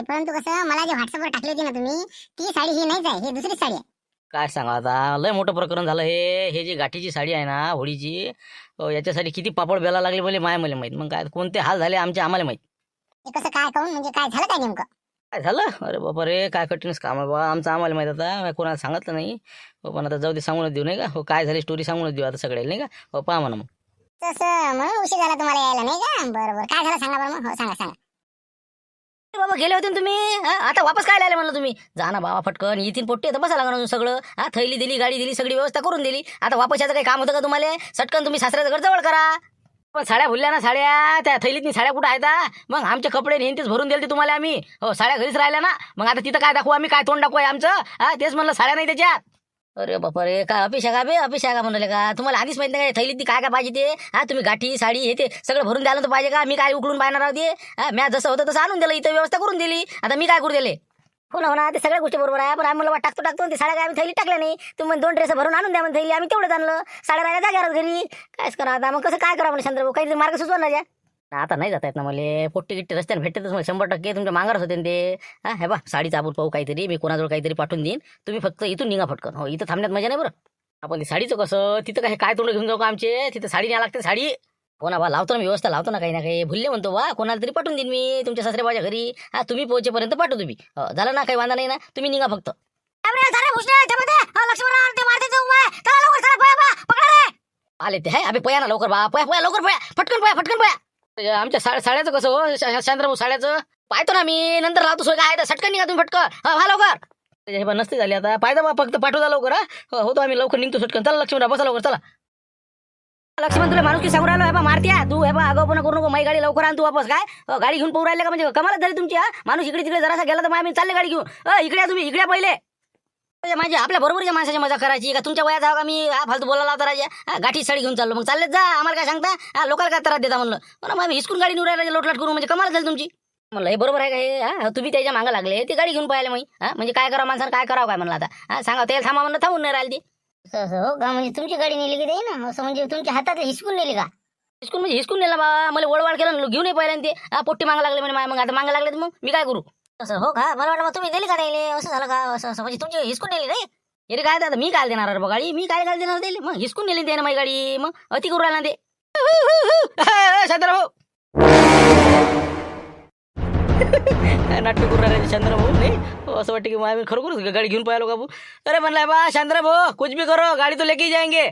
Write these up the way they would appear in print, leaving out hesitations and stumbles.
परंतु कसं मला जे व्हॉट्सअपवर टाकली होती ना तुम्ही, ती साडी ही नाहीच आहे, ही दुसरी साडी आहे. काय सांगा आता, लय मोठं प्रकरण झालं हे. हे जी गाठीची साडी आहे ना होळीची, याच्यासाठी किती पापड बेला लागले मला माहित. मग काय कोणते हाल झाले आमचे आम्हाला माहित. हे कसं काय काऊन, म्हणजे काय झालं काय नेमकं? काय झालं? अरे बाबा रे, काय कठीणच काम आहे बाबा आमचं, आम्हाला माहित. आता मी कोणाला सांगितलं नाही. पण आता जाऊ दे, सांगूनच देऊ नाही का. हो, काय झाली स्टोरी सांगूनच देऊ आता सगळ्याला, नाही का. हो, पहा म्हणा मग. तसं म्हणून उशीर झाला तुम्हाला यायला, नाही का? बरोबर, काय झालं सांगा बरं मग. हो, सांगा सांगा. बाबा गेले होते ना तुम्ही, आता वापस काय आले म्हणलं तुम्ही. जा ना बाबा फटकन, येतील पोट्टे तर बसा लागणार सगळं. थैली दिली, गाडी दिली, सगळी व्यवस्था करून दिली. आता वापस याचं काही काम होतं का तुम्हाला? सटकन तुम्ही सासऱ्याचं घर जवळ करा. पण साड्या भुलल्या ना, साड्या त्या थैलीतनी साड्या कुठं आहेत? मग आमचे कपडे नेहमीच भरून दिले तुम्हाला आम्ही. हो, साड्या घरीच राहिल्या ना. मग आता तिथं काय दाखवू आम्ही, काय तोंड दाखवू आमचं? तेच म्हणलं, साड्या नाही त्याच्यात. अरे बापा रे, काय अपेक्षा का बे, अपेक्षा का म्हणाले का? तुम्हाला आधीच माहिती नाही का थैलीत काय काय पाहिजे ते? तुम्ही गाठी साडी हे ते सगळं भरून द्यायला तर पाहिजे का? मी काय उकडून पाहणार आहोत ते? म्या जसं होतं तसं आणून दिलं, इथं व्यवस्था करून दिली. आता मी काय करू दिले? हो ना, ते सगळ्या गोष्टी बरोबर आहे. पण आम्ही मला टाकतो ते साड्या काय आम्ही थैली टाकल्या नाही. तुम्ही 2 ड्रेस भरून आणून द्या म्हणून थैली, आम्ही तेवढं आणलं. साड्या राहिल्या जाग्यावर घरी. कायच करा आता, मग कसं काय करा म्हणजे चंद्रभाऊ, काहीतरी मार्ग सुचवा ना. आता नाही जाता येत ना मला. पोट्टी गिट्टी रस्त्याने भेटतच मला 100%. तुमच्या मांगारच होते ते. हे बा साडीचा आपण पाहू काहीतरी, मी कोणाजवळ काहीतरी पाठवून देईन. तुम्ही फक्त इथून निघा फटकन. हो, इथं थांबण्यात मजा नाही बरं. आपण ती साडीचं कसं, तिथं काय तोंड घेऊन जाऊ का आमचे? तिथं साडी न्याय लागते, साडी. हो ना बा, लावतो ना व्यवस्था, लावतो ना काही ना काही. भुलले म्हणतो बा, कोणाला तरी पाठवून देईन मी तुमच्या सासऱ्याबाच्या घरी. तुम्ही पोहोचेपर्यंत पाठवतो तुम्ही. झालं ना, काही वांधा नाही ना, तुम्ही निघा फक्त. आले ते आहे, अबे पया ना लवकर बा, पया लवकर, पया फटकन, फटकन पया. आमच्या साड्याचं कसं हो चंद्रभाऊ, साड्याचं पाहतो ना मी, नंतर लावतो सोय काय. सटकन निघा तुम्ही फटकन. हा लवकर. हे पण नसते झाली आता, पाहिजे बा फक्त पाठवू द्या लवकर. होतो आम्ही लवकर निघतो सटकन. चला लक्ष्मणराव, बसा लवकर चला. लक्ष्मण, तुला माणूस की सांगू राहिलो, हे बा मारत्या तू, हे बा आगाऊपणा करू नको. माझी गाडी लवकर आण तू वापस. काय गाडी घेऊन पोहू राहिले का? म्हणजे कमालच झाली तुमची. माणूस इकडे तिकडे जरासा गेला तर आम्ही चालले गाडी घेऊन. इकडे या तुम्ही, इकडे पहिले. माझी आपल्या बरोबरच्या माणसाची मजा करायची का? तुमच्या वयात का मी फालतू बोलायला होता राजा? गाठी साडी घेऊन चाललो, मग चाललेच जा. आम्हाला काय सांगता? लोकांना काय त्रास देता म्हणलं. मग आम्ही हिसकून गाडी निवडायला लोटलाट करू, म्हणजे कमाल झाली तुमची. म्हणलं हे बरोबर आहे का हे? तुम्ही त्याच्या मागं लागले, ते गाडी घेऊन पाहिले. मग म्हणजे काय करा माणसानं, काय करावं काय म्हणलं आता? सांगा त्याला थांबा म्हणलं, थांबून नाही राहिली ती. हो का? म्हणजे तुमची गाडी नेली की ते ना, असं म्हणजे तुमच्या हातात हिसकून नेली का? हिसकून म्हणजे हिसकून नेला बा. मला वळवाळ केलं, घेऊन पाहिलं ते. पोट्टी मागा लागले म्हणे. मग आता मागा लागले तर मग मी काय करू? असं हो का? मला वाटलं मग तुम्ही नेली का नेली, असं झालं का? असं म्हणजे तुमची हिसकून नेली नाही? अरे काय आता मी काय देणार बा गाडी? मी काय देणार त्याला? मग हिसकून नेली ते ना माझी गाडी. मग अति करू राहिला ते. चंद्रभाऊ नाटक करू राहिले चंद्रभाऊ. नाही असं वाटतं की आम्ही खरोखरच गाडी घेऊन पाहिलो का भाऊ? अरे म्हणलाय बा चंद्रभाऊ, कुछ भी करो, गाडी तो लेके जाएंगे.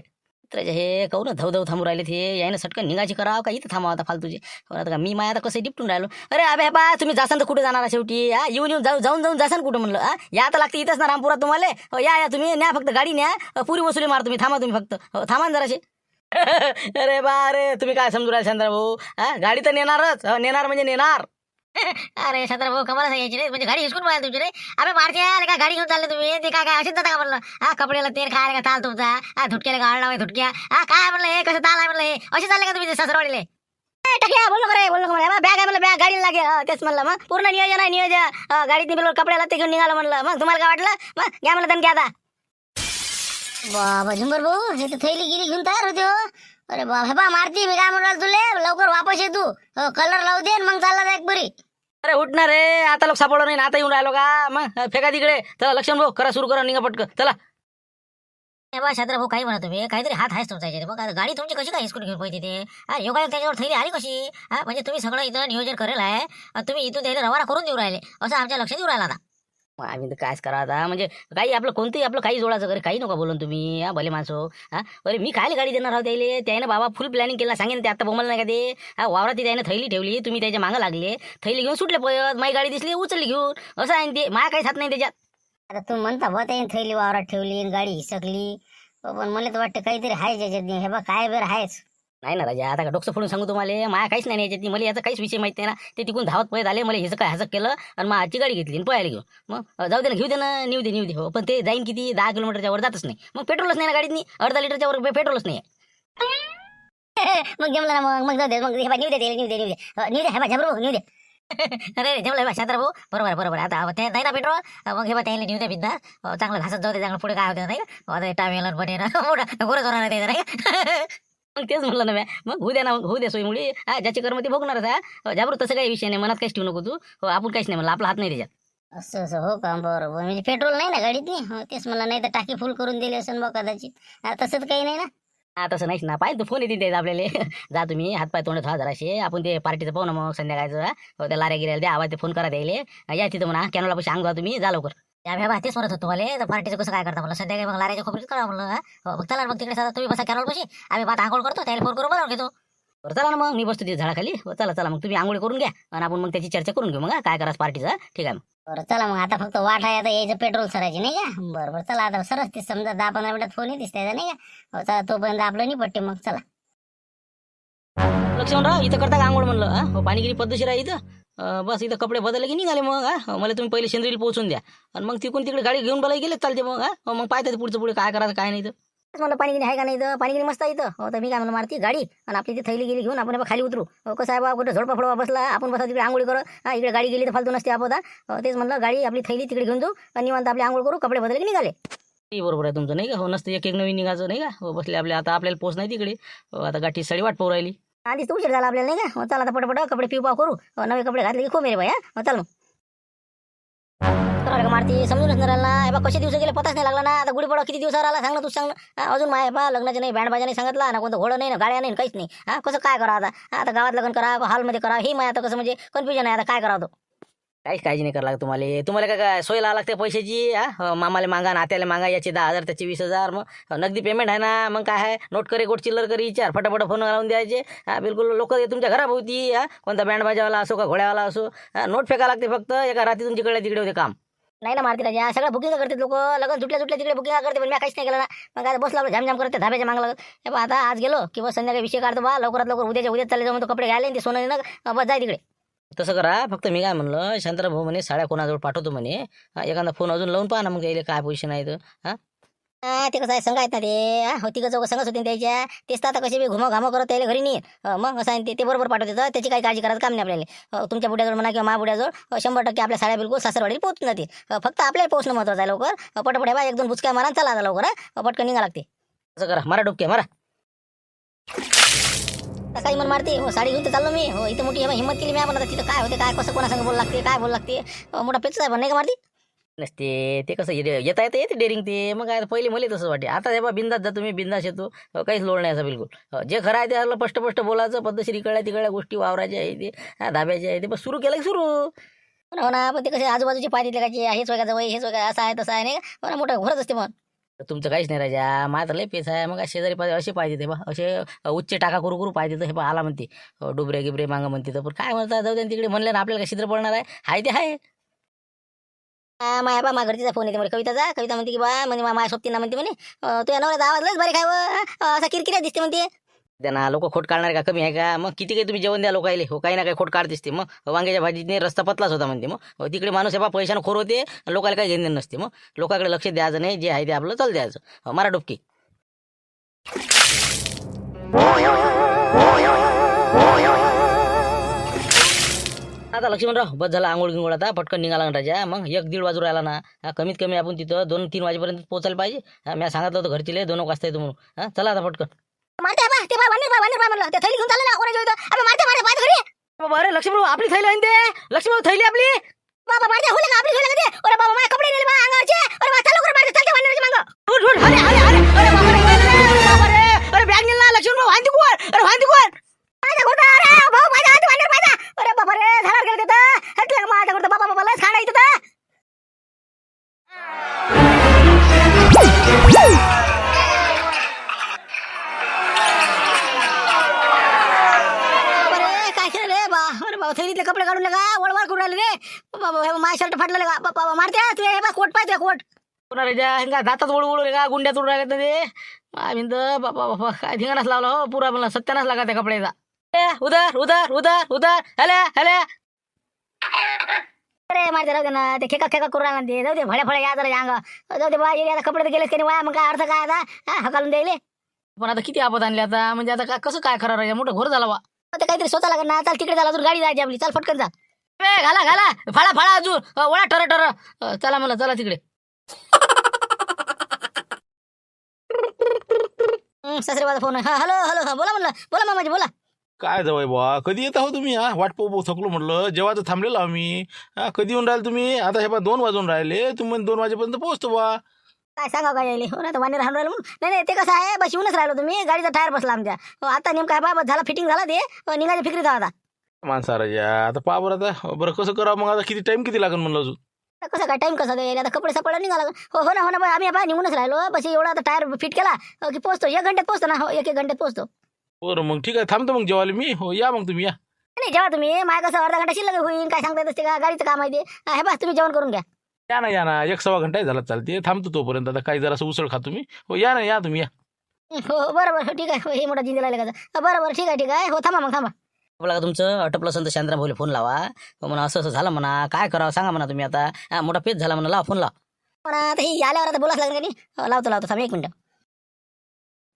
तर हे कहू ना, धव थांबू राहिले ते. यायनं सटकन निघायची करावं का इथं थांबावं आता फालतूचे? आता का मी माया आता कसं डिपटून राहिलो. अरे अबे बा, तुम्ही जासान तर कुठे जाणार शेवटी? येऊन जाऊन जासान कुठं म्हणलं? या तर लागते इथंच ना रामपुरात तुम्हाला. या तुम्ही न्या, फक्त गाडी न्या, पुरी वसुली मार तुम्ही. थांबा तुम्ही फक्त, थांबा ना जराशे. अरे बा, अरे तुम्ही काय समजू राहिले चंद्रभाऊ? गाडी तर नेणारच, नेणार म्हणजे नेणार. अरे चंद्रभाऊ, कमाल सांगायची रे, म्हणजे गाडी हिसकून पाहिजे तुमची रे. अबे मारते काय गाडी घेऊन चालले तुम्ही? ते काय असेच जाता का म्हणलं? कपड्याला तेल खायला का ताल तुमचा? धुटक्याला गाळ लावाय धुटक्या. काय म्हणलं हे, कसं ताल आहे म्हणलं हे? असे चालले का तुम्ही सासरवाडीले? टाक्या बोल नको बॅग आहे म्हणलं, बॅग गाडीला लागेल. तेच म्हणलं, मग पूर्ण नियोजन आहे, नियोजन. गाडीत बरोबर कपड्याला ते घेऊन निघालं म्हणलं. मग तुम्हाला काय वाटलं? मग घ्या म्हणलं दणक्या आता. बाबा झुंबर भाऊ, हे तर थैली गिली घेऊन तयार होते हो. अरे बाबा, हे बा मारती, मी काय म्हणाल तुले, लवकर वापस ये तू. कलर लावू दे मग चालला जा एक बरी. अरे उठणार रे, आता लोक सापडलं नाही, आता येऊन राहिलो का? मग फेका तिकडे. चला लक्ष्मण भाऊ, करा सुरू करा, निघा पटकन चला. हे बा छत्र भाऊ, काही म्हणा तुम्ही, काहीतरी हात आहेच तुमचा याच्यात. मग गाडी तुमची कशी काय हिसकून घेऊन पाहिजे ते? योगायोग त्याच्यावर थैली आली कशी? म्हणजे तुम्ही सगळं इथं नियोजन करेल आहे, तुम्ही इथून त्याला रवाना करून देऊ राहिले, असं आमच्या लक्षात येऊ राहिला आता. मग आम्ही तर कायच करा आता? म्हणजे काही आपलं कोणतंही आपलं काही जोडायचं करे, काही नका बोलून तुम्ही. भले माणसं. अरे मी काय गाडी देणार आहोत त्याला? त्याने बाबा फुल प्लॅनिंग केला, सांगेन ते. आता बोमल नाही का ते? वावरात त्याने थैली ठेवली, तुम्ही त्याच्या मागं लागले, थैली घेऊन सुटले पळत. माझी गाडी दिसली, उचलली घेऊन. असं आहे ते, माया काहीच हात नाही त्याच्यात. आता तू म्हणता बा त्याने थैली वावरात ठेवली, गाडी हिसकली, पण मला तर वाटतं काहीतरी आहे त्याच्यात. हे बा काय बरं आहेच नाही ना राजा. आता का डोकं फोडून सांगू तुम्हाला? माया काहीच नाही याच्यात. मला याचा काहीच विषय माहिती नाही ना. ते तिकून धावत पळत आले, मला ह्याचं काय हसक केलं आणि मग आजची गाडी घेतली आणि पळायला घेऊन. मग जाऊ दे ना, घेऊ दे ना, नेऊ दे हो. पण ते जाईन किती? 10 किलोमीटरच्या वर जातच नाही. मग पेट्रोलच नाही ना गाडीतनी, अर्धा लिटरच्या वर पेट्रोलच नाही. मग जमलं ना, मग जाऊ दे. मग हे बा नेऊ दे, नेऊ दे. हे बा झबरू नेऊ दे. अरे जमलं बा शांतर भाऊ, बरोबर. आता ते नाही ना पेट्रोल, मग हे बा त्याला नेऊ द्या बिंदा. चांगलं घासत जाऊ दे, चांगलं पुढे काय होतं नाही का? टावेल बने ना, मोठा गोरच होणार नाही. मग तेच म्हणलं ना म्या, मग होऊ द्या ना, होऊ द्या सोयीमुळे. ज्याची कर्म ते भोगणारच आहे. जाबरू तसं काही विषय नाही, मनात काहीच ठेवू नको तू. हो, आपण काहीच नाही म्हणलं, आपला हात नाही त्याच्यात. असं असं हो का, बरोबर. म्हणजे पेट्रोल नाही ना गाडीत नाही, हो तेच मला, नाही तर टाकी फुल करून दिली असेल बा कदाचित. तसं तर काही नाही ना. तसं नाहीच ना, पाहिजे तू फोन येते द्यायचा आपल्याला. जा तुम्ही हातपाय तोंड धुवा जराशे, आपण ते पार्टीचं पाहू ना मग संध्याकाळचं. हो, त्या लाऱ्या गिऱ्याला द्या आवाज, ते फोन करा द्यायले. या तिथं म्हणा कॅनोला पैसे अंग धुवा तुम्ही, जा लवकर. त्या भ्या तेच म्हणत होतो मला, तर पार्टीचं कसं काय करता म्हणलं संध्याकाळी, मग लाराच्या खोबरीच करा म्हणलं. हो, मग चला मग तिकडे सदा तुम्ही बसा कॅनॉल पाशी, आम्ही बात आंघोळ करतो, त्याला फोन करून बोलावून घेतो. बरं चला ना, मग मी बसतो तिथे झाडाखाली. हो, चला चला, मग तुम्ही आंघोळ करून घ्या आणि आपण मग त्याची चर्चा करून घेऊ मग, काय करायचं पार्टीचं. ठीक आहे मग. बरं चला मग, आता फक्त वाट आहे आता यायचं पेट्रोल सरायची नाही का. बरं बरं चला, आता सरच ते समजा 10-15 मिनिटात फोन येतेच त्याचा नाही का. हो चला, तोपर्यंत आपलं नाही पट्टे मग चला. लक्ष्मणराव इथं करता का आंघोळ म्हणलं? हो, पाणी गिरी पद्धतशीर आहे इथं. बस इथं कपडे बदलले की निघाले मग. मला तुम्ही पहिले शेंद्रीला पोहोचून द्या आणि मग तिकडून तिकडे गाडी घेऊन बोलाय गेले चालते मग. मग पाहते पुढचं पुढे काय करायचं काय नाही तर. मला पाणी गिनी आहे का नाही इथं, पाणी गिनी मस्त आहे इथं. हो तर मी काय म्हणलं, मारती गाडी आणि आपली ती थैली गेली घेऊन आपण खाली उतरू. कसं आहे बा, कुठं झोडपा फडवा बसला, आपण बसा तिकडे आंघोळी करू. इकडे गाडी गेली तर फालतू नसते आपण. तेच म्हणलं, गाडी आपली थैली तिकडे घेऊन जाऊ आणि निवांत आपली आंघोळ करू, कपडे बदलले की निघाले. बरोबर आहे तुमचं नाही का. हो, नसतं एक एक नवीन निघायचं नाही का. हो, बसले आपले, आता आपल्याला पोच नाही तिकडे. आता गाठी साडी वाट पाहू राहिली. आधीच उशीर झाला आपल्याला नाही का. चला आता पटपट कपडे पिऊ पाव करू. नवे कपडे घातले की खूप मेरे बाई. चल मग का मारती, समजूनच नाही राहिला बा. कसे दिवस गेले पताच नाही लागला ना. आता गुढीपाडवा किती दिवस राहिला सांग ना, तू सांग ना. अजून माय बा लग्नाचे नाही, बँड बाजा नाही सांगितला ना, कोणतं घोडं नाही ना, गाड्या नाही, काहीच नाही. कसं काय करा आता. आता गावात लग्न करा, हॉलमध्ये करा, हे माय आता कसं म्हणजे कन्फ्युजन आहे आता काय करावं. काहीच काळजी नाही करावं लागत तुम्हाला काय काय सोय लागते पैशाची. मामाला मागा, नात्याला मागा, याचे 10,000 त्याचे 20,000. मग नगदी पेमेंट आहे ना. मग काय आहे, नोट करे गोट चिल्लर करी विचार, फटाफट फोन लावून द्यायचे. बिलकुल लोक तुमच्या घराभोवती. कोणता बँड बाजावाला असो का घोड्यावाला असो, नोट फेका लागते फक्त. एका रात्री तुमच्याकडे तिकडे होते काम. नाही ना मारती राजा, सगळं बुकिंग करते लोक. लग्न सुटल्या तिकडे बुकिंग करते, पण मी काहीच नाही केलं ना. मग आता बसला झामझाम करते धाब्याच्या मागं लागत. हे बा आता आज गेलो किंवा संध्याकाळी विषय काढतो बा, लवकरात लवकर उद्या चालले जाऊन तो कपडे घ्यायला ते सोनं ना, बस जाय तिकडे. तसं करा. फक्त मी काय म्हणलं, शांतराव भाऊ म्हणे साड्या कोणाजवळ पाठवतो म्हणे. एखादा फोन अजून लावून पहा ना, मग यायला काय पोझिशन आहे तर. ते कसं आहे संघ आहेत ना ते. हो तिघं चौघं संघच होते त्याच्या. तेच तर आता कसे बी घुमा घामा करत त्याला घरी नाही. मग असं आहे ते बरोबर पाठवते, तर त्याची काही काळजी करायचं काम नाही आपल्याला. तुमच्या बुड्याजवळ म्हणा किंवा मा बुड्याजवळ 100% आपल्या साड्या बिलकुल सासरवाडी पोहोचून जातील. फक्त आपल्याला पोहोचणं महत्वाचं आहे. लवकर पटपट बा, 1-2 बुचक्या मारा चला आता लवकर. पटकन निघा लागते. असं करा, मारा डुबके मारा. काही मन मारते. हो साडी घेऊन तर चाललो मी. हो इथं मोठी हिंमत केली मी. आपण आता तिथं काय होते, काय कसं कोणासंग बोल लागते, काय बोल लागते. मोठा पेच आहे पण नाही का मारती. नसते ते कसं येता येते डेअरिंग ते. मग काय पहिले मला तसं वाटे. आता जेव्हा बिंदास जा तुम्ही, बिंदास येतो. काहीच लोड नाही असं बिलकुल. जे खरं आहे ते स्पष्ट बोलायचं. पद्धतशीर इकडल्या तिकडल्या गोष्टी वावरायच्या आहे ते, धाब्याच्या आहे ते, बस सुरू केलं की सुरू. हो ना, पण ते कसे आजूबाजूचे पाहिजे काय, हेच वगैरे जवळ, हेच वगैरे असं आहे तसं आहे नाही का. हो मोठं घोरच असते मग. तुमचं काहीच नाही राजा, माझं लय पेस आहे. मग शेजारी पाहिजे असे पाहिजे ते बा, असे उच्च टाका करू पाहिजे तर. हे बा आला म्हणते डुबरे गिबरे मागं म्हणते तर, पण काय म्हणतात जाऊ दे तिकडे. म्हणलं ना आपल्याला काय छिद्र पडणार आहे. हाय ते हाय. माया बा माझ्या घरतीचा फोन येते मला, कविता म्हणते की बा म्हणजे माझ्या सोबतींना म्हणते म्हणे, तुझ्या नवऱ्याचा आवाज लयच बरे काय असा किरकिऱ्या दिसते म्हणते. त्यांना लोक खोट काढणार का कमी आहे का. मग किती काही तुम्ही जेवण द्या लोकायले, हो काही ना काही खोट काढ दिसते. मग वांग्याच्या भाजीने रस्ता पतलाच होता म्हणते. मग तिकडे माणूस आहे बा पैशानं खोर होते, लोकांना काही घेणं नसते. मग लोकांकडे लक्ष द्यायचं नाही, जे आहे ते आपलं चाल द्यायचं. मारा डुबकी. आता लक्ष्मणराव बस झाला आंघोळ गिंगोळ, आता पटकन निघाला ना राजा. मग 1-1:30 वाजू राहिला ना. कमीत कमी आपण तिथं 2-3 वाजेपर्यंत पोहोचायला पाहिजे. मी सांगितलं होतं घरची 2 वाजता येतो म्हणून. चला आता पटकन. मारते बा ते म्हणलं ते थैली घेऊन चालले ना कोणाच्या इथं. अबे मारते पाहिजे घरी. अरे लक्ष्मणराव आपली थैली आहे ते. लक्ष्मणराव थैली आपली. बाबा मारते होले का आपली थैली का ते. अरे बाबा माझे कपडे नेले बा अंगावरचे. अरे बा चल लवकर मारते, चलते वानराच्या मागं. अरे बाबा रे, अरे बॅग नेला लक्ष्मणराव. वांदी कोण, अरे वांदी कोण. माझ्या घोटा, अरे भाऊ माझ्या हाती वानर पाहिजे. अरे बाबा रे झाडावर गेले तिथं. हटलं माझ्या घोटा. बाबा लय खाणा इथं. थैलीतले कपडे काढून का वळवळ करून राहिले रे. बाबा माझ्या शर्ट फाटलं का. बाबा मारते तू हे बा कोट पाहिजे कोट. राजा दातात वळू रे का, गुंड्यात उडू राहिले ते. भिंत बाबा बाबा काय धिंगाणाच लावला हो पुरा. मला सत्यानाच लागा त्या कपड्याचा. उधर उधर उधर उधर हॅले हॅले. अरे मारते राहू दे ना, ते खेका करून राहिला ते. जाऊ दे भड्या या जरा अंग. जाऊ दे बा आता कपडे तर गेलेच की नाही. मग काय अर्थ काय आता हकालून द्यायले. पण आता किती आपत आणली आता. म्हणजे आता कसं काय खरं राजा, मोठं घोर झाला बा. ते काहीतरी स्वतः लागत ना. चाल तिकडे झाला अजून गाडी जायची आपली. चाल फटकन जा. घाला फाळा अजून वळा ठर. चला म्हणलं चला तिकडे. सासरेबाचा फोन आहे. हॅलो हॅलो, बोला म्हणलं, बोला मामाजी बोला. काय जवळ बुवा, कधी येत आहो तुम्ही? वाट पाहू थकलो म्हटलं, जेव्हा थांबलेलो आम्ही. कधी येऊन राहिले तुम्ही? आता हे 2 वाजून राहिले, तुम्ही 2 वाजेपर्यंत पोहोचतो बा. काय सांगा काय यायले, हो ना, तर वाणी राहून राहिलं म्हणून. नाही ते कसं आहे, बस येऊनच राहिलो तुम्ही, गाडीचा टायर बसला आमच्या. आता नेमका बा झाला, फिटिंग झाला ते, निघायच्या फिक्रीत आता. माणसा राजा, आता पहा बरं, आता बरं कसं करावं मग? आता किती टाइम किती लागेल म्हणलं अजून? कसं काय टाइम कसा काय, आता कपडे सपडे निघाला. हो ना बा, आम्ही बा निघूनच राहिलो, बस एवढा आता टायर फिट केला की पोहोचतो, 1 घंट्यात पोहोचतो ना. हो, 1 घंट्यात पोहोचतो. बरं मग ठीक आहे, थांबतो मग जेवायला मी. हो या मग तुम्ही या. नाही जेव्हा तुम्ही माझ्या कसं अर्धा घंटा शिल्लक होईल, काय सांगता येत असते का, गाडीचं काम आहे ते. हे बा तुम्ही जेवण करून घ्या. या ना 1-1.25 घंटा झाला चालते, थांबतो तोपर्यंत. आता काही जरासं उसळ खा तुम्ही. हो या ना, या तुम्ही या. हो बरोबर, ठीक आहे. हो, हे मोठा जिंदी लागला का? बरोबर, ठीक आहे. हो थांबा मग, थांबा. आपला तुमचं अटपलं असेल तर शांतराम भाऊला फोन लावा. म्हणा असं असं झालं म्हणा, काय करावं सांगा म्हणा तुम्ही. आता मोठा पेच झाला म्हणा, लावा फोन लावा म्हणा. आता ही आल्यावर आता बोलाच लागेल का नाही. लावतो थांब 1 मिनिट.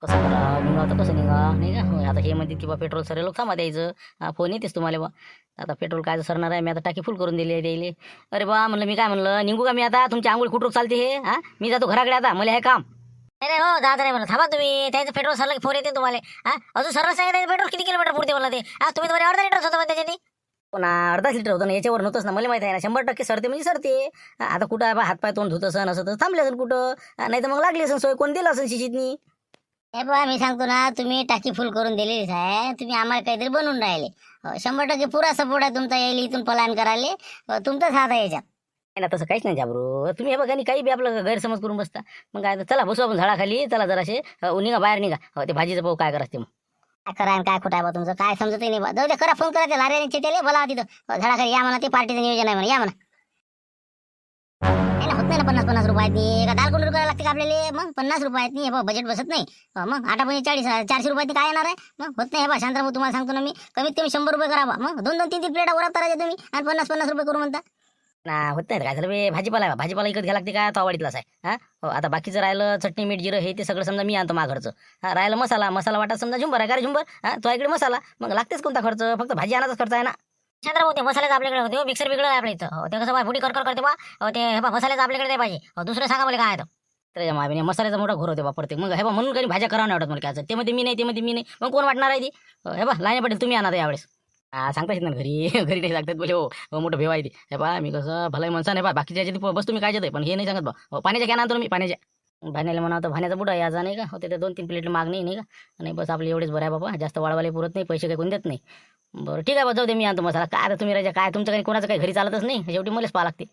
कसं करा निघा, आता कसं निघा नाही का. हो, आता हे म्हणते किंवा पेट्रोल सर लोक थांबा द्यायचं. फोन येतेच तुम्हाला बा. आता पेट्रोल काय सरणार आहे, मी आता टाकी फुल करून दिली द्यायले. अरे बा म्हणलं, मी काय म्हणलं, निघू का मी आता? तुमची आंघोळ कुठं चालते हे. मी जातो घराकडे, आता मला हे काम. नाही हो दादा नाही म्हणलं, थांबा तुम्ही. त्याचं पेट्रोल सरलं की फोन येते तुम्हाला. अजून सरळ सांगितलं पेट्रोल किती किलोमीटर पुरते म्हणलं ते. तुम्ही तुम्हाला अर्धा लिटर होतं त्याच्यानी. हो ना, अर्धा लिटर होतं ना, याच्यावर नव्हतंच ना. मला माहिती आहे ना, 100% सरते म्हणजे सरते. आता कुठं आहे बा, हातपाय तोंड धुत असं नसं तर थांबले असेल कुठं. नाही तर मग लागली असेल सोय, कोण दिलं असेल शिशीतनी. हे बघा मी सांगतो ना, तुम्ही टाकी फुल करून दिलेलीच आहे. तुम्ही आम्हाला काहीतरी बनवून राहिले. 100% पुरा सपोर्ट आहे तुमचा, येईल इथून पलायन करायला. तुमचाच हात आहे याच्यात. नाही ना, तसं काहीच नाही जाबरू. तुम्ही हे बघा आणि काही बी आपलं गैरसमज करून बसता. मग काय तर चला बसू आपण झाडाखाली, चला जराशे निघा बाहेर निघा. ते भाजीचं पाहू काय करायचं ते मग. काय करा आणि काय खोटं आहे बा तुमचं, काय समजत नाही बा. जाऊ द्या, करा फोन करा त्या लाऱ्याने चिटेले, बोला तिथं झाडाखाली या म्हणा. ते पार्टीचं नियोजन आहे म्हणा, या म्हणा. नाही ना, होत नाही ना 50-50 रुपयातनी. का 10 कोटी रुपये लागते का आपल्याला? मग 50 रुपयात नाही हे बजेट बसत नाही. मग 8-40 400 रुपयात काय येणार आहे? मग होत नाही हे बा. शांतराम तुम्हाला सांगतो ना मी, कमीत कमी 100 रुपये करा बा. मग 2-2, 3-3 प्लेटा वर करायचे तुम्ही, आणि 50-50 रुपये करू म्हणता. ना होत नाही काय झालं बे, भाजीपाला इकत घ्या लागते काय, तो आवडीतलाच आहे. हो, आता बाकीचं राहिलं चटणी मीठ जिरं हे ते सगळं समजा मी आणतो घरचं. राहिलं मसाला वाटा समजा झुंबर आहे का रे झुंबर. तो इकडे मसाला, मग लागतेच कोणता खर्च, फक्त भाजी आणायचाच खर्च आहे ना. चंद्र होते मसाल्याचं आपल्याकडे होते, मिक्सर बिगडं आहे आपल्या इथं. ते कसं फुटी कर करते बा. ते हे बा मसाल्याचं आपल्याकडे नाही पाहिजे. दुसरं सांगा मला काय आहे. त्याच्या मागणी मसाल्याचा मोठा घोर होते बा प्रत्येक. मग हे बा म्हणून काही भाज्या करावं नाही वाटत मला काय. ते मध्ये मी नाही, मग कोण वाटणार आहे ती. हे बा लाईन पडेल तुम्ही आणा यावेळेस. सांगता येत ना घरी नाही सांगतात बोले. हो मोठं भेवा आहे ती. हे बा मी कसं भलाई माणसा नाही बा, बाकीच्या याच्यात बस तुम्ही काय येते, पण हे नाही सांगत बा. पाण्याच्या कॅन आणतो मी, पाण्याच्या. भाण्याला म्हणा तर भाण्याचा बुडा याचा नाही का. होते ते 2-3 प्लेट मागणी नाही का. आणि बस आपले एवढेच बरं आहे बाबा, जास्त वाळवाले पुरत नाही, पैसे काही कोण देत नाही. बरं ठीक आहे बा, जाऊ दे मी आणतो मसाला. काय आता तुम्ही राजा, काय तुमचं काही कोणाचं काही घरी चालतच नाही, शेवटी मलाच पाहा लागते.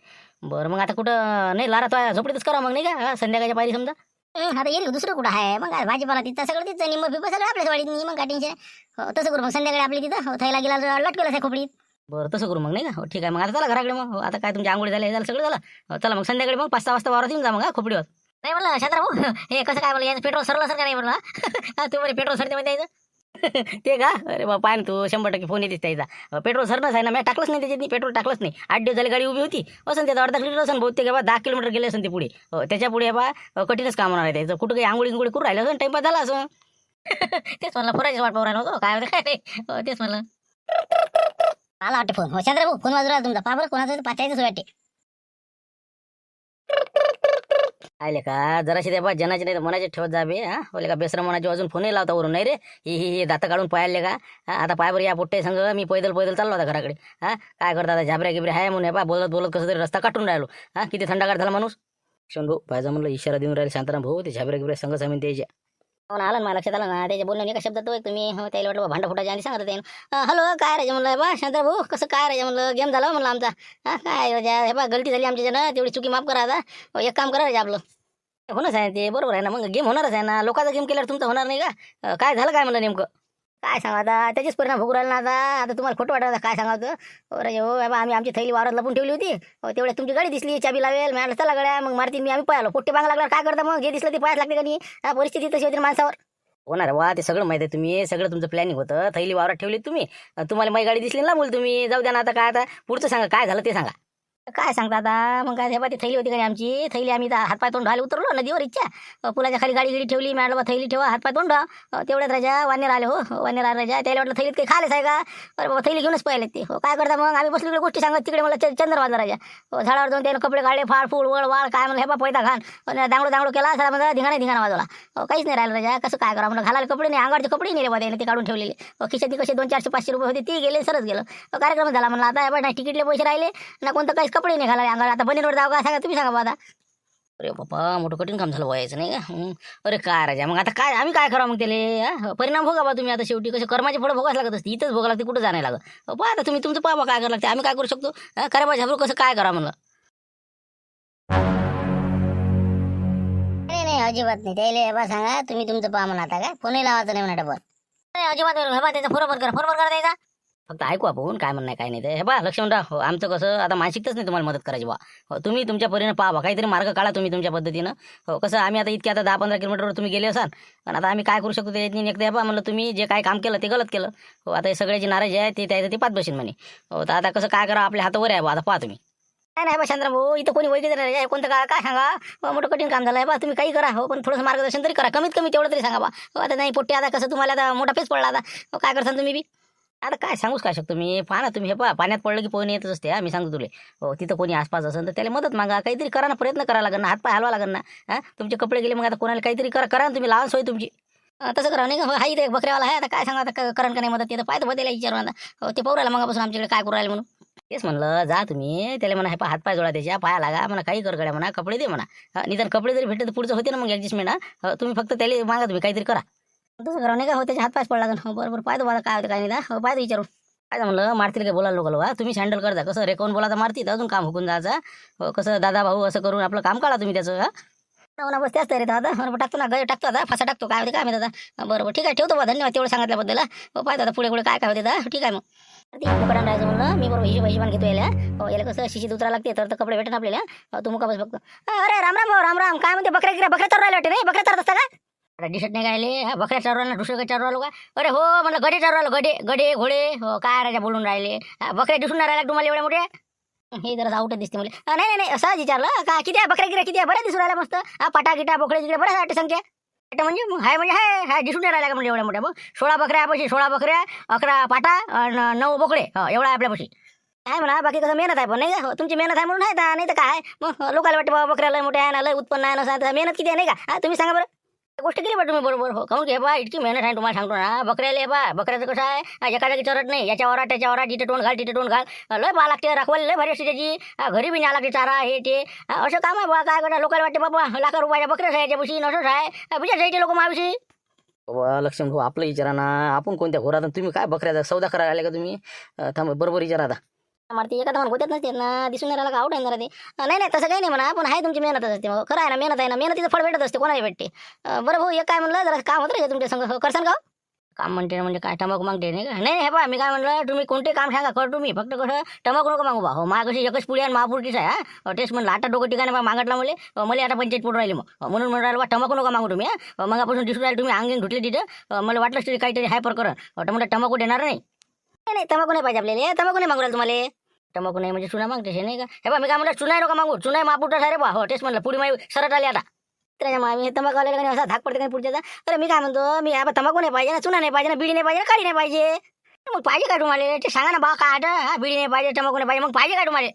बरं मग आता कुठं नाही लारा तो झोपडीतच करा मग नाही का, संध्याकाळच्या पायरी समजा. आता येईल दुसरं कुठं आहे. मग भाजीपाला तिथं सगळं तिथं, निम्म फिप्प सगळं आपल्याच वाडीत नाही. मग काय टेन्शन. तसं करू मग, संध्याकाळी आपली तिथं थैला गेला लटकेल आहे खोपडीत. बरं तसं करू मग नाही का. हो ठीक आहे मग, आता चला घराकडे मग. आता काय तुमची आंघोळी झाली, सगळं झालं. चला मग संध्याकाळी मग 5-6 वाजता वावरात येऊन जा मग खोपडीवर. नाही म्हणलं शांतरा भाऊ, हे कसं काय म्हणलं, याचं पेट्रोल सरलं सर का नाही म्हणलं. तुम्ही पेट्रोल सरते म्हणजे यायचं. ते का, अरे बा पाय ना तू, 100% फोन येतेच त्याचा. पेट्रोल सरनच आहे ना, मी टाकलंच नाही त्याच्यात, पेट्रोल टाकलंच नाही. 8 दिवस झाले गाडी उभी होती असं, त्याचा अर्धा लिटर असेल बहुतेक बा. 10 किलोमीटर गेले असेल ते पुढे. त्याच्या पुढे बा कठीणच काम होणार आहे त्याचं. कुठं काही आंघोळी करून राहिलं असं, टाइमपास झाला असं. तेच म्हणलं, पुराचीच वाट पाहू राहिलो होतो, काय होतं काय नाही. तेच म्हणलं. मला वाटतं फोन. चंद्र भाऊ फोन वाजू राहिला तुमचा, पहा बरं कोणाचं पाचायचं वाटते. आले का जराशी ते बा जनाचे नाही तर मनाचे ठेवत जा बे. बोले का बेसरा मनाचे अजून फोनही लावता वरून नाही रे. ही दाता काढून पाहिले का. आता पायावर या पोट्टे संग मी पैदल चाललो होता घराकडे. काय करता आता, झाबऱ्या गिबऱ्या आहे म्हणून बा, बोलत कसं तरी रस्ता काटून राहिलो. किती थंडागार झाला माणूस. क्षण भाऊ पाहिजे म्हणलं, इशारा देऊन राहिले शांताराम भाऊ. ते झाबऱ्या गिबऱ्या संघ सामीन त्याच्या. हो ना, आलं ना मला लक्षात आलं ना, त्याच्या बोलणं एका शब्दात तो तुम्ही. हो त्याला वाटलं भांडा फुटायच्या आणि सांगत होते. हॅलो काय राजा म्हणलं बा शांताराम भाऊ, कसं काय राजा म्हणलं, गेम झाला म्हणलं आमचा. काय राजा हे बा गलती झाली आमच्या, तेवढी चुकी माफ करा. आता एक काम करा राजा आपलं. होणच आहे ते, बरोबर आहे ना. मग गेम होणारच आहे ना, लोकांचा गेम केल्यावर तुमचा होणार नाही का. काय झालं काय म्हणलं नेमकं, काय सांगा आता, त्याचेच परिणाम भोगू राहिले ना. आता तुम्हाला खोटं वाटत काय सांगायचं. अरे हो बाबा, आम्ही आमची थैली वावरात लपून ठेवली होती. तेवढ्या तुमची गाडी दिसली, चाबी लावेल मी चला गड्या. मग मारतीन मी, आम्ही पाहिलो पोट्टे बांग लागला. काय करता मग, जे दिसलं ते पाहायला लागते का नाही. परिस्थिती तशी होती माणसावर. होणार वा, ते सगळं माहिती आहे. तुम्ही सगळं तुमचं प्लॅनिंग होतं, थैली वावरात ठेवली तुम्ही. तुम्हाला माझी गाडी दिसली ना बोल तुम्ही. जाऊ द्या ना, आता काय आता पुढचं सांगा, काय झालं ते सांगा. काय सांगता आता मग काय हे बा ती थैली होती का नाही आमची थैली आम्ही इथं हातपाय तोंड धुवायला उतरलो नदीवर इच्छा पुलाच्या खाली गाडी गिडी ठेवली मॅडम थैली ठेवा हातपाय तोंड धुवा. तेवढ्यात राजा वानेर आले हो वानेर आले राजा त्याला वाटलं थैलीत काही खालेच आहे का अरे बाबा थैली घेऊनच पाहिले ते हो काय करता मग आम्ही बसलो इकडे गोष्टी सांगत तिकडे मला चंद्र वाजला राजा झाडावर जाऊन त्याने कपडे काढले फाळ फूळ वळ वाळ काय म्हणलं हे बा पैदा घाण दांगडो दांगडो केला सर म्हणजे धिंगाणा वाजवला काहीच नाही राहिलं राजा कसं काय करा म्हणलं घालायला कपडे नाही अंगारचे कपडे नेले बा त्याने ते काढून ठेवलेले खिशात कसे 200-400-500 रुपये होते ते गेले सरच गेलं कार्यक्रम झाला म्हणलं आता हे बा नाही तिकीटले पैसे राहिले ना कोणतं काहीच कपडे नाही घालायला अंगार आता बनीवर जाऊ का सांगा तुम्ही सांगा बा आता अरे बाबा मोठं कठीण काम झालं व्हायचं नाही का अरे काय राजा मग आता काय आम्ही काय करावं मग त्याला परिणाम भोगा बा तुम्ही आता शेवटी कसे कर्माचे फळं भोगाच लागत असते इथंच भोगा लागते कुठं जायला लागत पहा आता तुम्ही तुमचं पाहा काय करावं लागते आम्ही काय करू शकतो खरं बा झाबरू कसं काय करा म्हणलं नाही अजिबात नाही त्याला बा सांगा तुम्ही तुमचं पहा म्हणा आता काय फोनही लावायचं नाही म्हणा डबल अजिबात त्याचा फोन करा द्यायचा फक्त ऐकू आपण काय म्हणणं काय नाही ते हे बा लक्ष्मणराव आमचं कसं आता मानसिकताच नाही तुम्हाला मदत करायची बा तुम्ही तुमच्या परीने पाहा काहीतरी मार्ग काढा तुम्ही तुमच्या पद्धतीनं हो कसं आम्ही आता इतके आता 10-15 किलोमीटरवर तुम्ही गेले असाल पण आता आम्ही काय करू शकतो त्याच्यात एकदा बा म्हणलं तुम्ही जे काय काम केलं ते गलत केलं हो आता हे सगळ्याची नाराजी आहे ते त्याचं ते पाच बशीन म्हणे हो तर आता कसं काय करा आपल्या हातावर आहे बा आता पहा तुम्ही नाही बा शांतराम भाऊ इथं कोणी वैद्य राजा कोणतं काय सांगा मोठं कठीण काम झालं आहे बा तुम्ही काही करा हो पण थोडंसं मार्गदर्शन तरी करा कमीत कमी तेवढं तरी सांगा बा आता नाही पोट्टे आता कसं तुम्हाला आता मोठा पेच पडला आता काय करता तुम्ही बी आता काय सांगूच काय शकतो मी पहा ना तुम्ही हे पहा पाण्यात पडलं की पोहणे येतच असते मी सांगतो तुले हो तिथं कोणी आसपास असेल तर त्याला मदत मागा काहीतरी करा ना प्रयत्न करावा लागेल ना हातपाय हलवा लागेल ना तुमचे कपडे गेले मग आता कोणाला काहीतरी करा ना तुम्ही लहान सोय तुमची तसं करा नाही का हा इथे एक बकऱ्यावाला आहे आता काय सांगा आता करण का नाही मदत येतं पाहतो बदला विचारू आता हो ते पोरायला मगापासून आमच्याकडे काय करू राहिले म्हणून तेच म्हणलं जा तुम्ही त्याला म्हणा हे पहा हातपाय जोडा त्याच्या पाया लागा म्हणा काही कर गड्या म्हणा कपडे दे म्हणा निदान कपडे जरी भेटले तर पुढचं होते ना मग ॲडजस्टमेंट तुम्ही फक्त त्याला मागा तुम्ही काहीतरी करा तसं करा नाही का हो त्याच्या हातपायच पडला हो बरोबर पाहतो मला काय होतं काय नाही हो पाहतो विचारून काय म्हणलं मारतील काय बोलायला लोक तुम्ही हँडल करता कसं रेकॉन बोला तर मारतील अजून काम हुकून जायचं कसं दादा भाऊ असं करून आपलं काम काढा तुम्ही त्याचं ना बस त्याच तरी दादा बरोबर टाकतो ना गळ टाकतो आता फासा टाकतो काय होते काय माहिती दादा बरोबर ठीक आहे ठेवतो बा धन्यवाद तेवढं सांगितल्याबद्दल हो पाहतो आता पुढे काय काय होते दादा ठीक आहे मग दुकानात राहायचं म्हणलं मी बरोबर हिशोबान घेतो याला हो याला कसं शिशीत उतरा लागते तर कपडे भेटत आपल्याला तू मुका बस बघतो अरे राम राम भाऊ राम राम काय म्हणते बकऱ्या तर राहिले वाटते नाही बकऱ्या तर असता का टी शर्ट नाही गायले बकऱ्या चारवायला दुसरं काही चारवायला का अरे हो म्हणलं गडे चारवायला गडे घोडे हो काय राजा बोलून राहिले बकऱ्या दिसून नाही राहिला तुम्हाला एवढ्या मोठ्या हे जरा आउटच दिसते मला नाही असं विचारलं का किती आहे बकऱ्या गिऱ्या किती आहे बऱ्या दिसून राहिल्या मस्त पाटा गिटा बोकड्या गिऱ्या बऱ्याच वाटते संख्या म्हणजे मग हाय दिसून नाही राहिला का म्हणजे एवढ्या मोठ्या मग 16 बकऱ्या आपल्याशी 16 बकऱ्या 11 पाटा 9 बोकडे एवढा आहे आपल्यापाशी आहे म्हणा बाकी कसं मेहनत आहे पण नाही का तुमची मेहनत आहे म्हणून आहे नाही तर काय मग लोकांना वाटतं बाबा बकऱ्या लय मोठ्या आहे ना लय उत्पन्न आहे ना मेहनत किती आहे नाही का तुम्ही सांगा बरं गोष्ट केली बा तुम्ही बरोबर हो काहून घे बा इतकी मेहनत आहे तुम्हाला सांगतो ना बकऱ्याला बा बकऱ्याचं कसं आहे एका जागी चरत नाही याच्यावर त्याच्यावर जिथे टोन घाल लय बा लागते राखवायला लय भारी असते त्याची घरी बी न्या लागते चारा हे ते असं काम आहे बा काय करता लोकांना वाटते बाबा लाखा रुपयाच्या बकऱ्याच आहे याच्यापाशी असंच आहे विचार जायचे लोक माझ्याविषयी लक्ष्मण भाऊ आपलं विचारा ना आपण कोणत्या घोरात तुम्ही काय बकऱ्याचा सौदा करायला आले का तुम्ही थांब बरोबर विचारा आता मारती एका तर होत्यात नसते ना दिसून राहिला का आउट आहे ना ते नाही तसं काही नाही म्हणा पण आहे तुमची मेहनतच असते मग खरं आहे ना मेहनत आहे ना मेहनतीचं फळ भेटत असते कोणाला भेटते बरं भाऊ एक काय म्हणलं जरा काम होतं रे तुमच्या संग करसान का काम म्हणते म्हणजे काय टमाकू मागते नाही का नाही हे बा मी काय म्हणलं तुम्ही कोणते काम सांगा कर तुम्ही फक्त कसं टमाकू नको मागू बा हो मा कशी एकच पुढे आणि महापुरकीच आहे हा टेस्ट म्हणलं आता डोकं ठिकाणी बा मागटला मला आता पंचायत पुढे राहिली मग म्हणून म्हणून राहिलं बा टमाकू नका मागू तुम्ही मग आपण दिसून राहिले तुम्ही अंगण धुतले तिथं मला वाटलंच तरी काहीतरी हायपर करा म्हटलं टमाकू देणार नाही तमाकू नाही पाहिजे आपल्याला तमाकू नाही मागू राहिलं तुम्हाला टमाकू नाही म्हणजे चुना मागते नाही का हे बा मी काय म्हणलं चुनाय नका मागू चुनाय महापुरचा आहे रे बा हो टेस्ट म्हणलं पुढे माई सरट आली आता त्याच्या तंबाखू आलेला काही असा धाक पडते काही पुढच्याचा तर मी काय म्हणतो मी तंबाखू नाही पाहिजे ना चुना नाही पाहिजे ना बिडी नाही पाहिजे ना काळी नाही पाहिजे मग पाहिजे का तुम्हाला ते सांगा ना बा काय बिडी नाही पाहिजे तंबाखू नाही पाहिजे मग पाहिजे का तुम्हाला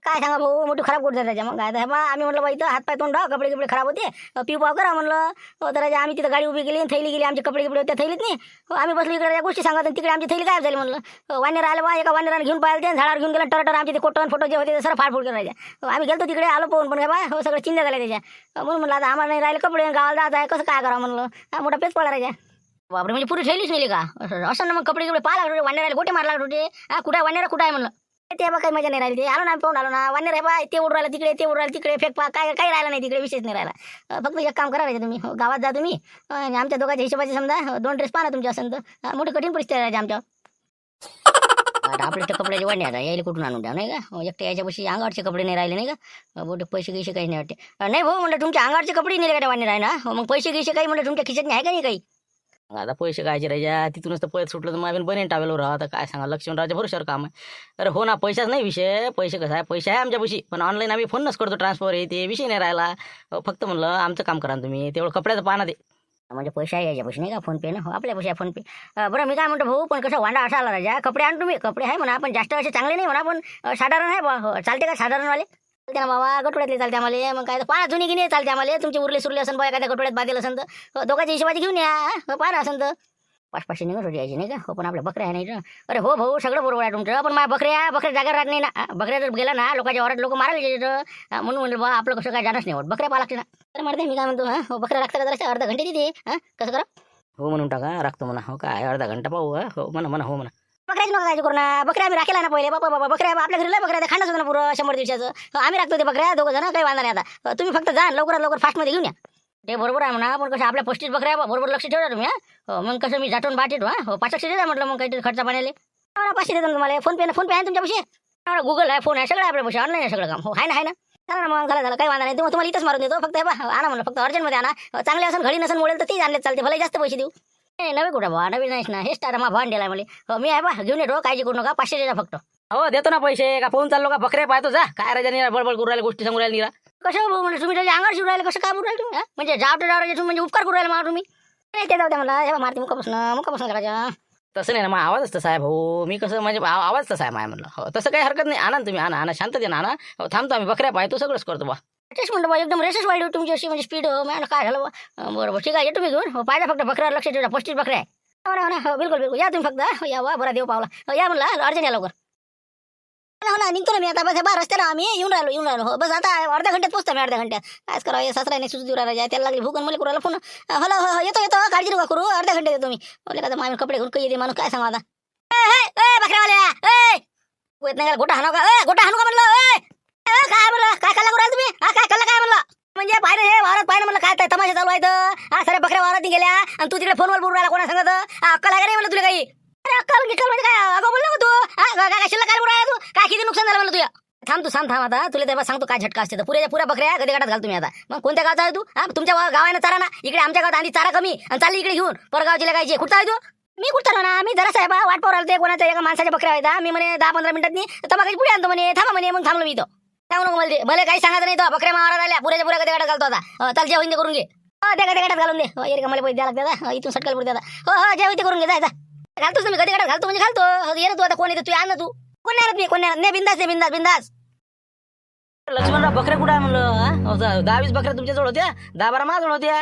काय सांगा भाऊ मोठी खराब गोष्ट त्याच्या मग काय बा आम्ही म्हटलं बा इथं हातपाय तोंड कपडे गिपडे खराब होते पिऊ पाव करा म्हणलं हो तर आम्ही तिथं गाडी उभी केली थैली गेली आमचे कपडे गिपडे होते थैलीत नाही आम्ही बसलो इकडे या गोष्टी सांगत तिकडे आमची थैली काय झाली म्हणलं वानेर आलं बा एका वानेराने घेऊन पाहिलं ते झाडावर घेऊन गेलं टरटर आमचे ते कोटन फोटो जे होते ते सर फाडफूड करायचे आम्ही गेलो तिकडे आलो पाहून पण बा हो सगळं चिंता झालं त्याच्या म्हणून म्हणलं आता आम्हाला नाही राहिले कपडे गावाला जायचं आहे कसं काय करावं म्हणलं मोठा पेच पडला राहायचा बापरे म्हणजे पुरी थैलीच नेली का असं ना मग कपडे गिपडे पाहा लागले वानेराला गोटे मार लागले होते कुठे वानेरा कुठं आहे म्हणलं ते बा काही मजा नाही राहिली ते आलो ना पाहून आलो ना वानेर आहे बा ते उडून राहिला तिकडे ते उडून राहिला तिकडे फेक पा काय काही राहिला नाही तिकडे विशेष नाही राहिला फक्त एक काम करायचं तुम्ही गावात जा तुम्ही आमच्या दोघांच्या हिशोबाचे समजा 2 ड्रेस पाहा तुमच्या असेल तर मोठी कठीण परिस्थिती राहायची आमच्या आपले तर कपड्याचे वाढणे आता यायला कुठून आणून द्या नाही का एकट्या याच्यापाशी अंगावरचे कपडे नाही राहिले नाही का मोठे पैसे गिसे काही नाही वाटते नाही भाऊ म्हणलं तुमच्या अंगावरचे कपडे नाही का वाढणे राही ना मग पैसे गिसे काही म्हणलं तुमच्या खिशात नाही आहे का नाही काही आता पैसे कायचे राजा तिथूनच तर पैसे सुटलं तर मग आपण बनेन टावेलवर राहा. आता काय सांगा लक्ष्मणरावच्या भरोश्यावर काम आहे. अरे हो ना, पैशाच नाही विषय. पैसे कसं आहे, पैसे आहे आमच्यापाशी, पण ऑनलाईन आम्ही फोनच करतो ट्रान्सफर हे ते विषय नाही राहिला. फक्त म्हणलं आमचं काम करा ना तुम्ही, तेवढं कपड्याचं पाना दे. म्हणजे पैसे आहे याच्यापाशी नाही का फोनपे ना? हो आपल्या पैसे आहे फोनपे. बरं मी काय म्हणतो भाऊ, पण कसं वांडा असा आला राजा, कपडे आण तुम्ही. कपडे आहे म्हणा पण जास्त असे चांगले नाही म्हणा, पण साधारण आहे बा. हो, चालते का साधारणवाले? चालते ना बाबा, गटोड्यातले चालते आम्हाला. मग काय तर पाना जुनी गिनी चालते आम्हाला. तुमची उरले सुरले असेल बा एखाद्या गटोड्यात बांधेल असेल तर दोघांच्या हिशोबाची घेऊन या. पाना असेल तर 500 निघत होती यायची नाही का? हो पण आपल्या बकऱ्या आहे नाही ना. अरे हो भाऊ सगळं बरोबर आहे तुमचं, पण माझ्या बकऱ्या जागा राहत नाही ना. बकऱ्या जर गेला ना लोकांच्या वरात लोक मारायला येतात. म्हणून म्हणलं बा आपलं कसं काय जाणच नाही होत. बकऱ्या पाहा लागते ना. तर म्हणते मी काय म्हणतो, हो बकऱ्या लागतात का जरा अर्धा घंटे तिथे कसं करा? हो म्हणून टाका, राखतो म्हणा. हो काय अर्धा घंटा पाहू. हो म्हणा हो म्हणा. बकऱ्याची नका काळजी करू ना. बकऱ्या आम्ही राखेला ना पहिले. बाबा बकऱ्या आपल्या घरी लय बकऱ्या ते खाणच होतं ना पुरं 100 दिवसाचं. आम्ही राखतो ते बकऱ्या दोघं जण, काही वांधा नाही. आता तुम्ही फक्त जा लवकरात लवकर फास्टमध्ये घेऊन या. ते बरोबर आहे म्हणा, पण कसं आपल्या 35 बकऱ्या बरोबर लक्ष ठेवा तुम्ही. हो मग कसं मी जाटून बाट येतो. हो 500 द्या म्हटलं, मग काहीतरी खर्च पाण्याले 500 देतो तुम्हाला. फोनपे आहे तुमच्यापाशी? गुगल आहे, फोन आहे, सगळं आपल्यापाशी. ऑनलाईन आहे सगळं काम. हो आहे ना चला ना मग, झालं काही वांधा नाही. तुम्हाला इथंच मारून देतो. फक्त आणा म्हणलं, फक्त अर्जंटमध्ये आणा. चांगले असेल घडी नसेल मोडेल तर ती आणले चालते, भले जास्त पैसे देऊ. नवे कुठं बा, नवीन नाहीच ना. हेच टाटा मा भांड दिलाय मला. हो मी आहे बा, घेऊन येतो, काळजी करू नका. 500 द्या फक्त. हो देतो ना पैसे. का फोन चाललो का? बकऱ्या पाहतो जा. काय राजा निरा बडबड करू राहिले, गोष्टी सांगू राहिले निरा. कसं भाऊ म्हणजे तुम्ही त्याच्या अंगावर शिवू राहिले, कसं काय बोलू राहिले तुम्ही? म्हणजे जावटे तुम्ही म्हणजे उपकार करू राहिले मला तुम्ही. नाही ते जाऊ द्या मला. हे मारते मुखापासून करायच्या. तसं नाही ना, मग आवाजच तसा आहे भाऊ. मी कसं म्हणजे आवाज तसा आहे माय म्हणलं. हो तसं काही हरकत नाही. आणा तुम्ही, आणा शांतते ना आणा. हो थांबतो आम्ही, बकऱ्या पाहतो, सगळंच करतो बा. तेच म्हणतो बा, एकदम रेसच वाढली तुमची अशी, म्हणजे स्पीड. मॅडम काय झालं बा? बरोबर ठीक आहे, येतो मी घेऊन. हो पाहिजे फक्त बकऱ्यावर लक्ष ठेवा. 35 बकऱ्या आहे. हो ना हो बिलकुल या तुम्ही फक्त. या वा बरा देव पावला. या म्हणलं अर्जंट या लवकर. हो ना निघतो ना मी आता. बस बा रस्त्याला आम्ही येऊन राहिलो. हो बस आता अर्ध्या घंट्यात पोहोचतो मी. अर्ध्या घंट्यात कायच करावं. सासरा नाही सुचू राहिला, त्याला लागली भूक. मला करायला फोन. हॅलो हो येतो काळजी नका करू. अर्ध्या घंट्यात येतो मी. बोले का माझे कपडे घेऊन काही येते माणूस, काय सांगा आता. बकऱ्यावाल्या येत नाही गोटा हाणू का? गोटा हाणू का म्हणलं? काय म्हणलं? काय खाल्ला करू तुम्ही? काय खाल्ला काय म्हणलं? म्हणजे पाहिलं हे वावरात पाहिलं म्हणलं, काय तमाशा चालू आहे. साऱ्या बकऱ्या वावरात गेल्या आणि तू तिकडे फोनवर बोलू राहिला. कोणा सांगत अक्कल आहे का नाही म्हणलं तुला काही? अरे अक्कल म्हणजे काय अगं बोललो का तू? काय शिल्लक काय बोलू राहिला तू? काय किती नुकसान झालं म्हणलं तुझ्या? थांब आता. तुला तेव्हा सांगतो काय झटका असते. तर पुऱ्या बकऱ्या गदे गाठात घाल तुम्ही आता. मग कोणत्या गावचा आहे तू? तुमच्या गावाने चारा ना. इकडे आमच्या गावात आधी चारा कमी आणि चालली इकडे घेऊन परगावची लगायची. कुठचा आहे तू? मी कुठचा ना. मी जरा साहेब वाट पाहू राहिले. कोणाच्या एका माणसाच्या बकऱ्या आहेत. मी म्हणे 10-15 मिनिटांनी तमाकाची पुढे आणतो म्हणे. थांबा म्हणे. मग थांबलो मी इथं. सांगू नको मला. भले काही सांगायचं नाही. तो बकऱ्या मारा झाल्या पुऱ्या गदे गाठात घालतो आता. चाल जे होईन ते करून घे. त्या गदे गाठात घालून दे. येरे का मला पैसे द्यायला लागतात. इथून सटकायला पुढे द्या. हो जे होईन ते करून घे. जायचा घालतोस तुम्ही गदे गाठात घालतो म्हणजे घालतो. ये ना तू आता. कोण येतो तू? आण ना तू. कोण नाही कोण नाही बिंदास. लक्ष्मणराव बकऱ्या कुठं आहे म्हणलं? 10-20 बकऱ्या तुमच्या जवळ होत्या, 10-12 माझ्याजवळ होत्या.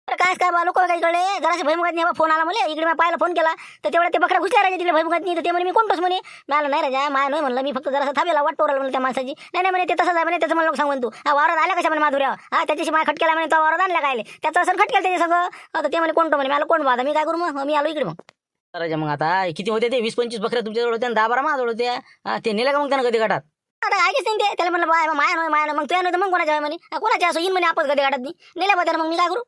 अरे काय बा लोक काही कळले. जराशी भयमुखात नाही फोन आला मला. इकडे मी पाहिला फोन केला तर तेवढ्या ते बकऱ्या घुसल्या राजा तिकडे भयमुखात नाही. तर ते म्हणे मी कोणतोच म्हणे. मला नाही राजा माया नाही म्हणलं. मी फक्त जरासा थांबेला वाट पोराला म्हणलं त्या माणसाची. नाही म्हणे ते तसंच आहे म्हणे. त्याचं मला सांगून तू वावरात आल्या कशा म्हणे माधुऱ्या. त्याच्याशी माझ्या खटकेला म्हणे. तो वावरात आणल्या काय त्याचं असं खटकेलं त्याच्या सगळं. आता ते म्हणे कोणतो म्हणे. मला कोण बाधा. मी काय करू मग? मी आलो इकडे मग. राजा मग आता किती होते ते? 20-25 बकऱ्या तुमच्याजवळ होत्या, 10-12 माझ्याजवळ होत्या. ते नेल्या का मग त्यानं गदे गाठात? आता ऐकच नाही ते. त्याला म्हणलं माया नाही मग तुझ्या नव्हतं मग कोणाच्या आहे म्हणे. कोणाच्या असं येईन म्हणे आपण गदे गाठात नाही नेल्या बद्दल. मग मी काय करू?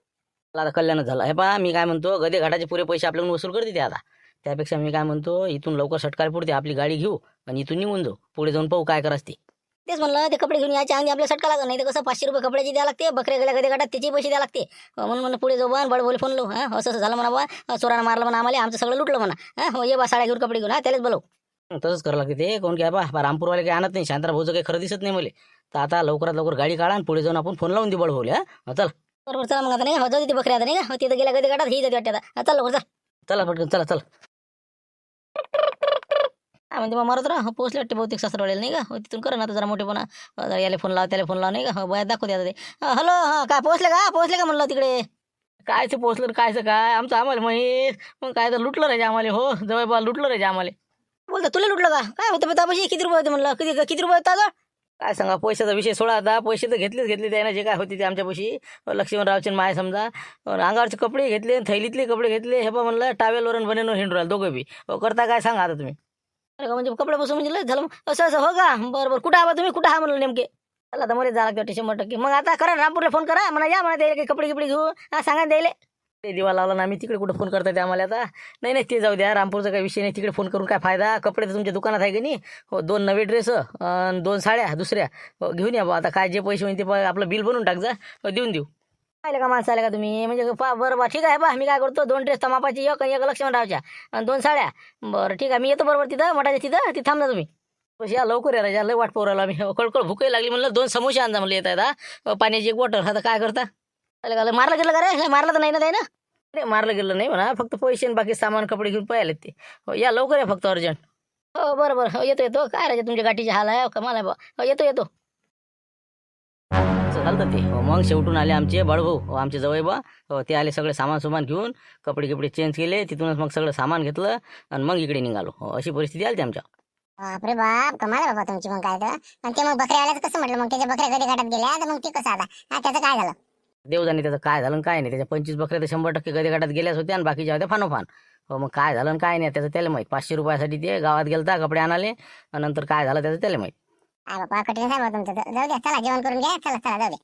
आता कल्याणच झालं हे पहा. मी काय म्हणतो, गदे घाटाचे पुरे पैसे आपल्याकडून वसूल करते ते आता. त्यापेक्षा मी काय म्हणतो, इथून लवकर सटकार पुढते आपली गाडी घेऊ आणि इथून निघून जाऊ. पुढे जाऊन पाहू काय करायचं ते. तेच म्हणलं ते कपडे घेऊन यायच्या आणि आपल्या सटका लागत नाही. तर कसं 500 रुपये कपड्याची द्यावं लागते. बकऱ्या गेल्या गदे गाठात त्याचे पैसे द्यावं लागते. म्हणून म्हणलं पुढे जाऊ बा. बडबोले फोन लावू. असं झालं म्हणा बा. चोरानं मारलं म्हणा आम्हाला. आमचं सगळं लुटलं म्हणा. हो ये बा साड्या घेऊन कपडे घेऊन. त्यालाच बोलव. तसंच करावं लागते ते. कोण काय बा रामपूरवाले काही आणत नाही. शांतराव भाऊचं काही खरं दिसत नाही मला. तर आता लवकरात लवकर गाडी काढा आणि पुढे जाऊन आपण फोन लावून दे बडबोले. चला बरोबर चला मग आता नाही. हो जाऊ तिथे बकऱ्या आता नाही का. तिथं गेल्या गदे गाठात ही जाते वाटते आता. चल लवकर चला पटकन चला. म्हणजे मग मारत राहा. पोचले वाटते बहुतेक सासरवाड्याला नाही का. तिथून करा ना आता जरा मोठेपणा. याला फोन लावा त्याला फोन लावा नाही का. हो बाहेर दाखवते आता ते. हॅलो काय पोचले का म्हणलं तिकडे? कायचं पोचलं कायचं काय आमचं आम्हाला माहीत. मग काय तर लुटलं रे आम्हाला. हो जवळ बा लुटलं रे आम्हाला. बोलता तुला लुटलं का? काय होतं पैसे किती रुपये होते म्हणलं? किती रुपये होता? काय सांगा पैशाचा विषय सोडा आता. पैसे तर घेतले त्यानं जे काय होते ते आमच्यापाशी. लक्ष्मणरावचे माय समजा अंगावरचे कपडे घेतले, थैलीतले कपडे घेतले. हे बा म्हणलं टावेलवरून बनेनो हिंडू राहिले दोघं बी. करता काय सांगा आता तुम्ही. अरे का म्हणजे कपडे बसून म्हणजे लय झालं असं हो का? बरोबर कुठं आहा तुम्ही? कुठं आहा म्हणलं नेमके? चला तर मध्ये जा लागते 100%. मग आता करा रामपूरला फोन करा म्हणा. या म्हणा द्यायला कपडे घेऊ. सांगा द्यायला. ते दिवा लावला ना आम्ही तिकडे कुठं फोन करता ते आम्हाला आता. नाही ते जाऊ द्या. रामपूरचा काही विषय नाही. तिकडे फोन करून काय फायदा. कपडे तर तुमच्या दुकानात आहे की नाही. हो 2 नवे ड्रेस 2 साड्या दुसऱ्या घेऊन या बा. आता काय जे पैसे होईल ते आपलं बिल बनवून टाक जा. देऊन देऊ. पाहिलं का माणसं आले का तुम्ही म्हणजे बरं बरं ठीक आहे बा मी काय करतो 2 ड्रेस तमापाची एक लक्ष्मणरावच्या आणि 2 साड्या बरं ठीक आहे मी येतो बरोबर तिथं मठाच्या तिथं तिथं थांबला तुम्ही बस या लवकर या राजा लय वाट पोरायला मी कळकळ भूकही लागली म्हणलं 2 समोसे आणजा म्हणलं येत आहेत पाण्याची एक बॉटल आता काय करता मारलं गेलं का रे मारलं तर नाही ना ते ना अरे मारलं गेलं नाही म्हणा फक्त पैसे आणि बाकी सामान कपडे घेऊन पळाले ते हो या लवकर या फक्त अर्जंट हो बरं बरं हो येतो काय राजा तुमच्या गाठीचे हाल आहे कमाल आहे बा हो येतो असं झालं ते हो मग शेवटून आले आमचे बाळभाऊ हो आमचे जवळ बा हो ते आले सगळे सामान घेऊन कपडे चेंज केले तिथूनच मग सगळं सामान घेतलं आणि मग इकडे निघालो हो अशी परिस्थिती आली आमच्या बापरे बाप कमाल आहे बाबा तुमची मग काय तर आणि ते मग बकऱ्यावाल्याचं कसं म्हटलं मग त्याच्या बकऱ्या कधी घाटात गेल्या तर मग ते कसं आला त्याचं काय झालं देवजाने त्याचं काय झालं आणि काय नाही त्याच्या 25 बकऱ्या तर 100% गदे गाठात गेल्याच होत्या आणि बाकीच्या होत्या फानोफान हो मग काय झालं आणि काय नाही त्याचं त्याला माहीत 500 रुपयासाठी ते गावात गेलता कपडे आणाले आणि नंतर काय झालं त्याचं त्याला माहीत बाबा कठीण आहे बाबा तुमचं जाऊ द्या चला जेवण करून घ्या चला जाऊ द्या